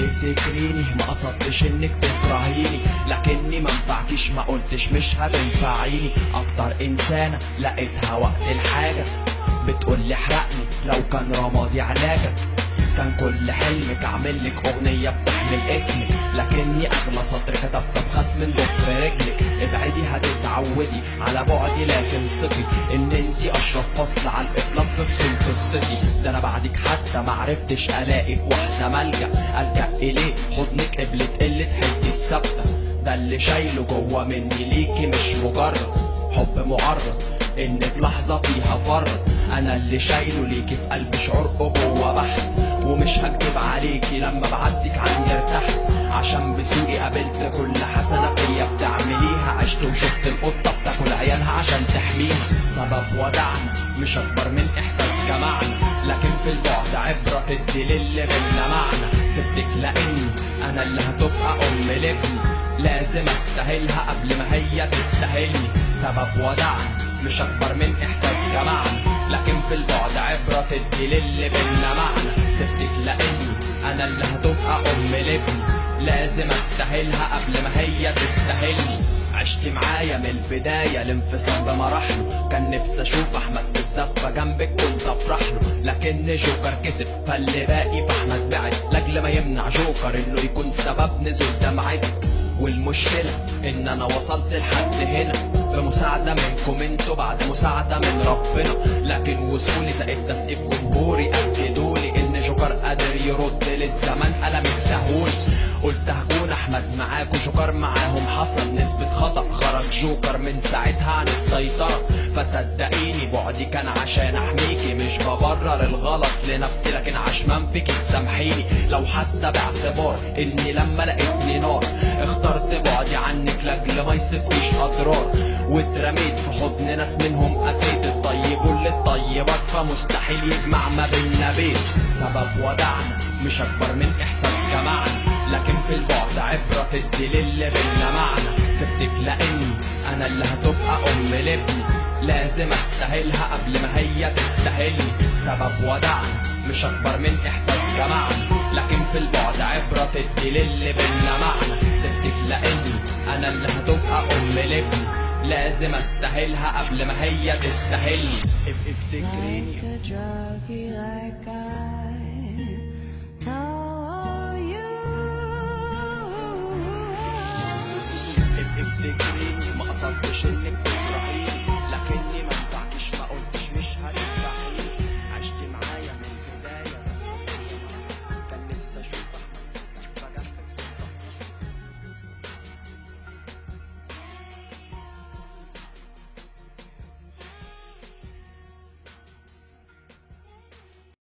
تفتكريني ما قصدتش انك تكرهيني، لكني ما نفعكيش ما قلتش مش هتنفعيني. اكتر انسانة لقيتها وقت الحاجة بتقولي احرقني لو كان رمادي علاجك. كان كل حلمك اعملك اغنية بتحمل اسمك، لكني اغلى سطر كتبته بخس من ضفر رجلك. ابعدي هتتعودي على بعدي، لكن ثقي ان انتي اشرف فصل على الاطلاق في فصول قصتي. ده انا بعدك حتى معرفتش الاقي واحدة ملجأ الجأ اليه، حضنك قبلت قلة حيلتي الثابتة. ده اللي شايله جوا مني ليكي مش مجرد حب معرض انك لحظة فيها فرط. انا اللي شايله ليكي في قلبي شعور جوا بحت، ومش هكتب عليكي لما بعدك عني ارتحت. عشان بسوقي قابلت كل حسنة فيا بتعمليها، عشت وشفت القطة بتاكل عيالها عشان تحميها. سبب ودعنا مش اكبر من احساس جمعنا، لكن في البعد عبرة تدي للي بينا معنى. سبتك لاني انا اللي هتبقى ام لابني، لازم استاهلها قبل ما هي تستاهلني. سبب ودعنا مش اكبر من احساس جمعنا، لكن في البعد عبرة تدي للي بينا معنى. سبتك لاني انا اللي هتبقى ام لابني، لازم استاهلها قبل ما هي تستاهلني. عشت معايا من البداية الانفصام بمراحله، كان نفسي اشوف احمد في الزفة جنبك كنت افرح له، لكن جوكر كسب فاللي باقي فاحمد بعد، لاجل ما يمنع جوكر انه يكون سبب نزول دمعتك. والمشكلة ان انا وصلت لحد هنا بمساعدة منكم انتوا بعد مساعدة من ربنا، لكن وصولي زائد تسقيف جمهوري اكدولي ان جوكر قادر يرد للزمن قلم التهوني. قلت هكون احمد معاكوا جوكر معاهم، حصل نسبة خطأ خرج جوكر من ساعتها عن السيطرة. فصدقيني بعدي كان عشان احميكي، مش ببرر الغلط لنفسي لكن عشان فيكي تسامحيني. لو حتى باعتبار اني لما لقيتني نار اخترت بعدي عنك لاجل ما يصيبكيش اضرار، واترميت في حضن ناس منهم قسيت الطيب للطيبات، فمستحيل يجمع ما بينا بيت. سبب ودعنا مش اكبر من احساس جمعنا، لكن في البعد عبرة تدي للي بينا معنى. سبتك لاني انا اللي هتبقى ام لابني، لازم استاهلها قبل ما هي تستاهلني. سبب ودعنا مش اكبر من احساس جمعنا، لكن في البعد عبرة تدي للي بينا معنى. سبتك لاني انا اللي هتبقى ام لابني، لازم استاهلها قبل ما هي تستاهلني. افتكريني